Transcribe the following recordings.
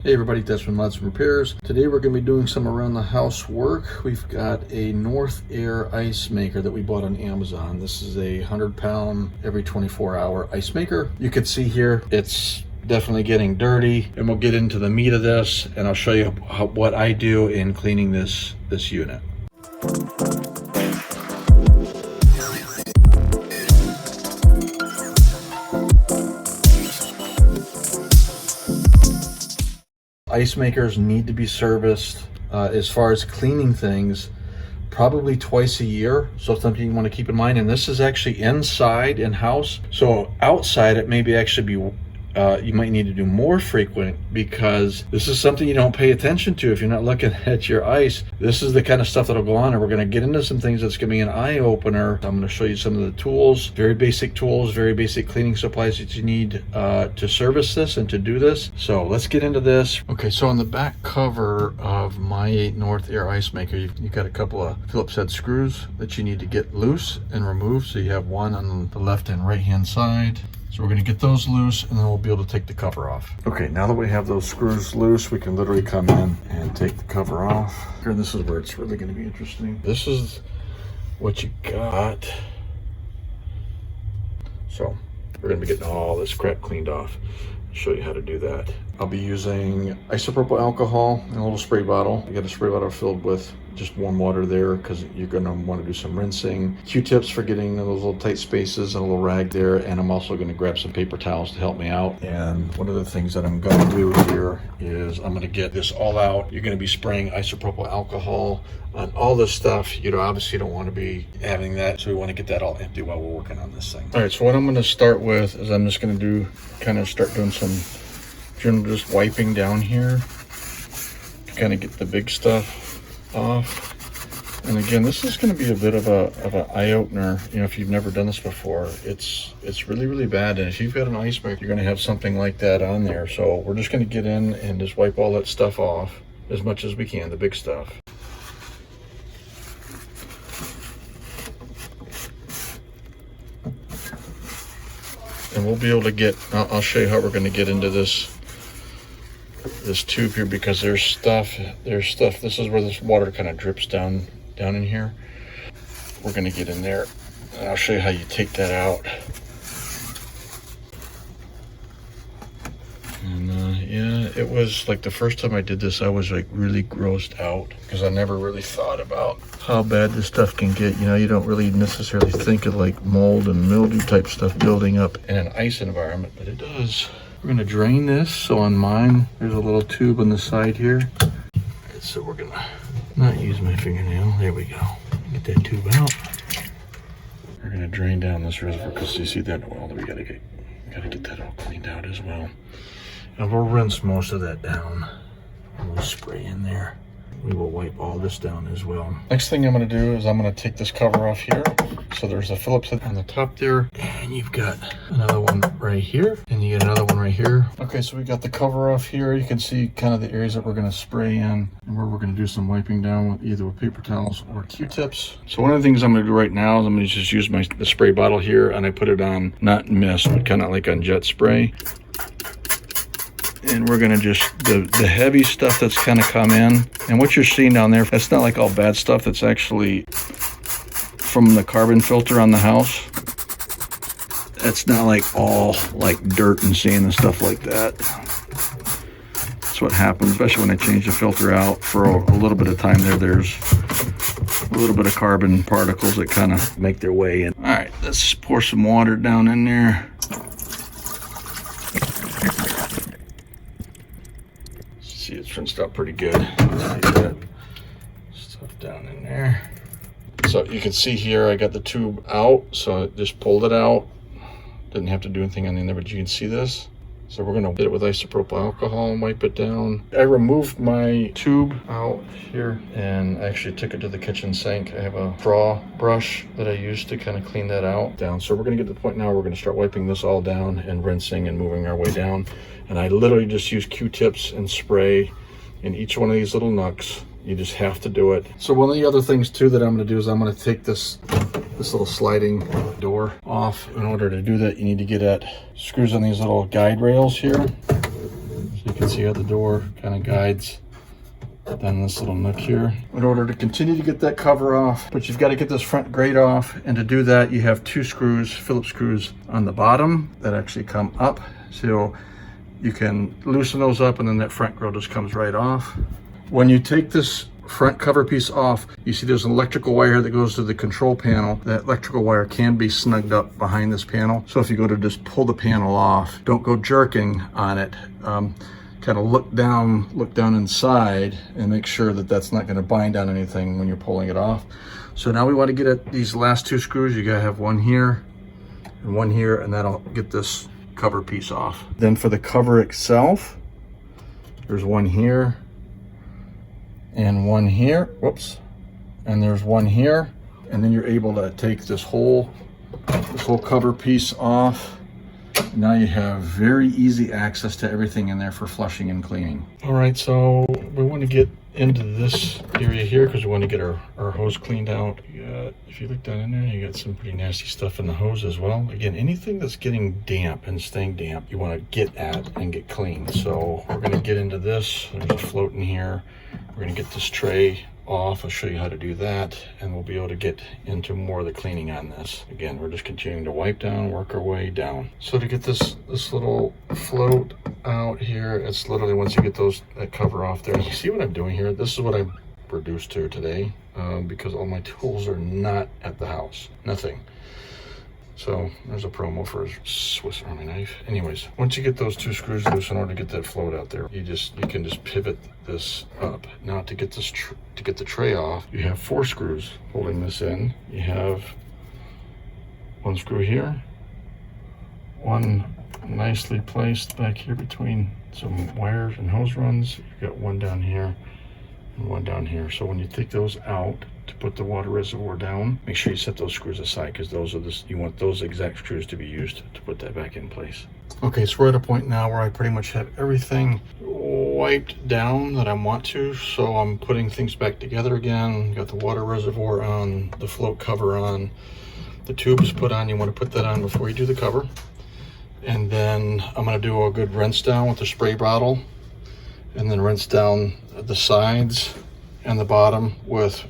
Hey everybody, Des from Mods and Repairs. Today we're going to be doing some around the house work. We've got a NorthAir Icemaker that we bought on Amazon. This is a 100-pound every 24-hour ice maker. You can see here it's definitely getting dirty, and we'll get into the meat of this and I'll show you what I do in cleaning this unit. Ice makers need to be serviced as far as cleaning things probably twice a year, so something you want to keep in mind. And this is actually inside in-house, so outside it maybe actually be you might need to do more frequent, because this is something you don't pay attention to if you're not looking at your ice. This is the kind of stuff that'll go on, and we're going to get into some things that's going to be an eye-opener. I'm going to show you some of the tools, very basic tools, very basic cleaning supplies that you need to service this and to do this. So let's get into this. Okay, so on the back cover of my NorthAir Icemaker, you've got a couple of Phillips head screws that you need to get loose and remove. So you have one on the left and right hand side. So we're going to get those loose, and then we'll be able to take the cover off. Okay, now that we have those screws loose, we can literally come in and take the cover off. Here, this is where it's really going to be interesting. This is what you got. So we're going to be getting all this crap cleaned off. I'll show you how to do that. I'll be using isopropyl alcohol in a little spray bottle. I got a spray bottle filled with just warm water there, because you're going to want to do some rinsing. Q-tips for getting those little tight spaces, and a little rag there. And I'm also going to grab some paper towels to help me out. And one of the things that I'm going to do here is I'm going to get this all out. You're going to be spraying isopropyl alcohol on all this stuff. You obviously don't want to be having that, so we want to get that all empty while we're working on this thing. All right, so what I'm going to start with is I'm just going to start doing some just wiping down here to kind of get the big stuff off. And again, this is going to be a bit of an eye-opener. You know, if you've never done this before, it's really bad. And if you've got an ice maker, you're going to have something like that on there. So we're just going to get in and just wipe all that stuff off as much as we can, the big stuff. And we'll be able to get, I'll show you how we're going to get into this tube here, because there's stuff, this is where this water kind of drips down in here. We're going to get in there, and I'll show you how you take that out. And yeah, it was like the first time I did this, I was like really grossed out, because I never really thought about how bad this stuff can get. You know, you don't really necessarily think of like mold and mildew type stuff building up in an ice environment, but it does. We're going to drain this. So on mine, there's a little tube on the side here. So we're going to not use my fingernail. There we go. Get that tube out. We're going to drain down this reservoir, because you see that oil that we got to get that all cleaned out as well. And we'll rinse most of that down, and we'll spray in there. We will wipe all this down as well. Next thing I'm going to do is I'm going to take this cover off here. So there's a Phillips head on the top there, and you've got another one right here, and you get another one right here. Okay, so we got the cover off here. You can see kind of the areas that we're going to spray in, and where we're going to do some wiping down with either paper towels or Q-tips. So one of the things I'm going to do right now is I'm going to just use the spray bottle here, and I put it on, not mist, but kind of like on jet spray. And we're going to just, the heavy stuff that's kind of come in, and what you're seeing down there, that's not like all bad stuff. That's actually from the carbon filter on the house. That's not like all like dirt and sand and stuff like that. That's what happens, especially when I change the filter out for a little bit of time there. There's a little bit of carbon particles that kind of make their way in. All right, let's pour some water down in there. See, it's rinsed out pretty good. Stuff down in there. So you can see here, I got the tube out, so I just pulled it out. Didn't have to do anything on the end, but you can see this. So we're gonna hit it with isopropyl alcohol and wipe it down. I removed my tube out here and actually took it to the kitchen sink. I have a straw brush that I use to kind of clean that out down. So we're gonna get to the point now where we're gonna start wiping this all down and rinsing and moving our way down. And I literally just use Q-tips and spray in each one of these little nooks. You just have to do it. So one of the other things too that I'm gonna do is I'm gonna take this little sliding door off. In order to do that, you need to get at screws on these little guide rails here. So you can see how the door kind of guides down this little nook here. In order to continue to get that cover off, but you've got to get this front grate off, and to do that you have 2 screws, Phillips screws on the bottom that actually come up, so you can loosen those up and then that front grill just comes right off. When you take this front cover piece off, you see there's an electrical wire that goes to the control panel. That electrical wire can be snugged up behind this panel, so if you go to just pull the panel off, don't go jerking on it. Kind of look down inside and make sure that that's not going to bind on anything when you're pulling it off. So now we want to get at these last 2 screws. You gotta have one here, and that'll get this cover piece off. Then for the cover itself, there's one here and one here. Whoops. And there's one here, and then you're able to take this whole cover piece off. Now you have very easy access to everything in there for flushing and cleaning. All right, so we want to get into this area here because we want to get our hose cleaned out. If you look down in there, you got some pretty nasty stuff in the hose as well. Again, anything that's getting damp and staying damp, you want to get at and get clean. So we're going to get into this. There's a float in here. We're going to get this tray off. I'll show you how to do that, and we'll be able to get into more of the cleaning on this. Again, we're just continuing to wipe down, work our way down. So to get this little float out here, it's literally once you get that cover off there. You see what I'm doing here? This is what I produced here today because all my tools are not at the house. Nothing. So there's a promo for a Swiss Army knife. Anyways, once you get those 2 screws loose in order to get that float out there, you can just pivot this up. Now to get the tray off, you have 4 screws holding this in. You have 1 screw here, 1 nicely placed back here between some wires and hose runs. You've got 1 down here and 1 down here. So when you take those out to put the water reservoir down, make sure you set those screws aside because you want those exact screws to be used to put that back in place. Okay, so we're at a point now where I pretty much have everything wiped down that I want to, so I'm putting things back together again. Got the water reservoir on, the float cover on, the tubes put on. You want to put that on before you do the cover. And then I'm going to do a good rinse down with the spray bottle, and then rinse down the sides and the bottom with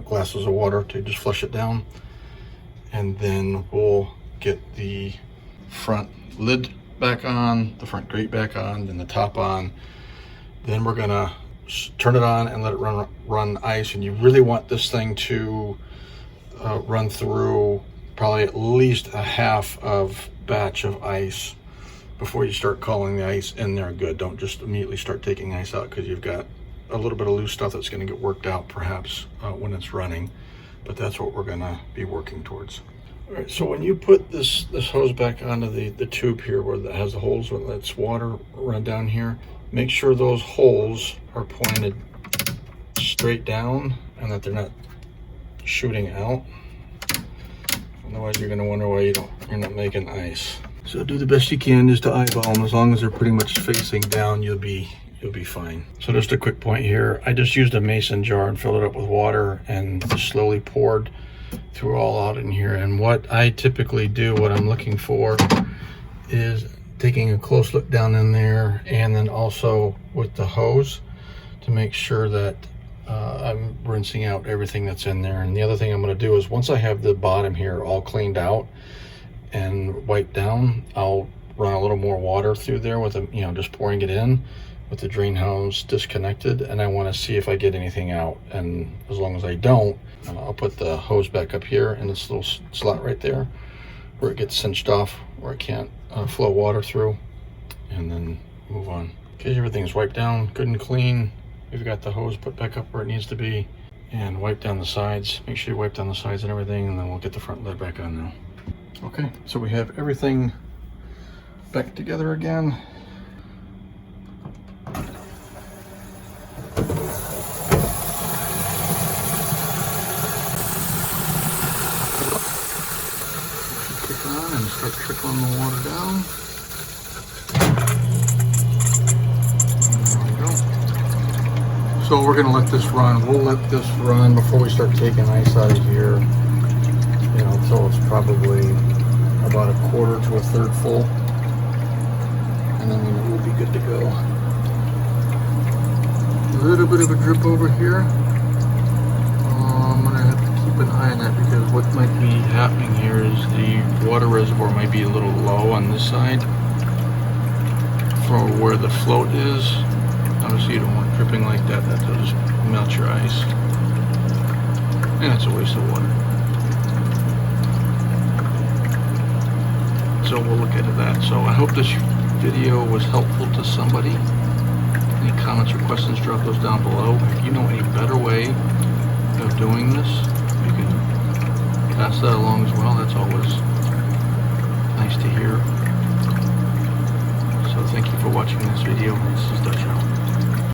glasses of water to just flush it down. And then we'll get the front lid back on, the front grate back on, then the top on. Then we're gonna turn it on and let it run ice. And you really want this thing to run through probably at least a half of batch of ice before you start calling the ice in there good. Don't just immediately start taking ice out because you've got a little bit of loose stuff that's going to get worked out perhaps when it's running, but that's what we're going to be working towards. All right, so when you put this hose back onto the tube here where that has the holes where it lets water run down here, make sure those holes are pointed straight down and that they're not shooting out. Otherwise you're going to wonder why you're not making ice. So do the best you can just to eyeball them. As long as they're pretty much facing down, you'll be fine. So just a quick point here. I just used a mason jar and filled it up with water and just slowly poured through all out in here. And what I typically do, what I'm looking for, is taking a close look down in there and then also with the hose to make sure that I'm rinsing out everything that's in there. And the other thing I'm going to do is once I have the bottom here all cleaned out and wiped down, I'll run a little more water through there with just pouring it in with the drain hose disconnected, and I want to see if I get anything out. And as long as I don't, I'll put the hose back up here in this little slot right there where it gets cinched off, where it can't flow water through, and then move on. Okay, everything's wiped down good and clean. We've got the hose put back up where it needs to be and wipe down the sides. Make sure you wipe down the sides and everything, and then we'll get the front lid back on now. Okay, so we have everything back together again. Kick on and start trickling the water down. There we go. So we're gonna let this run. We'll let this run before we start taking ice out of here, until it's probably about a quarter to a third full, and then we'll be good to go. little bit of a drip over here. I'm gonna have to keep an eye on that because what might be happening here is the water reservoir might be a little low on this side for where the float is. Obviously you don't want dripping like that, that'll just melt your ice. And it's a waste of water. So we'll look into that. So I hope this video was helpful to somebody. Any comments or questions, drop those down below. If you know a better way of doing this, you can pass that along as well. That's always nice to hear. So thank you for watching this video. This is Dutch Out.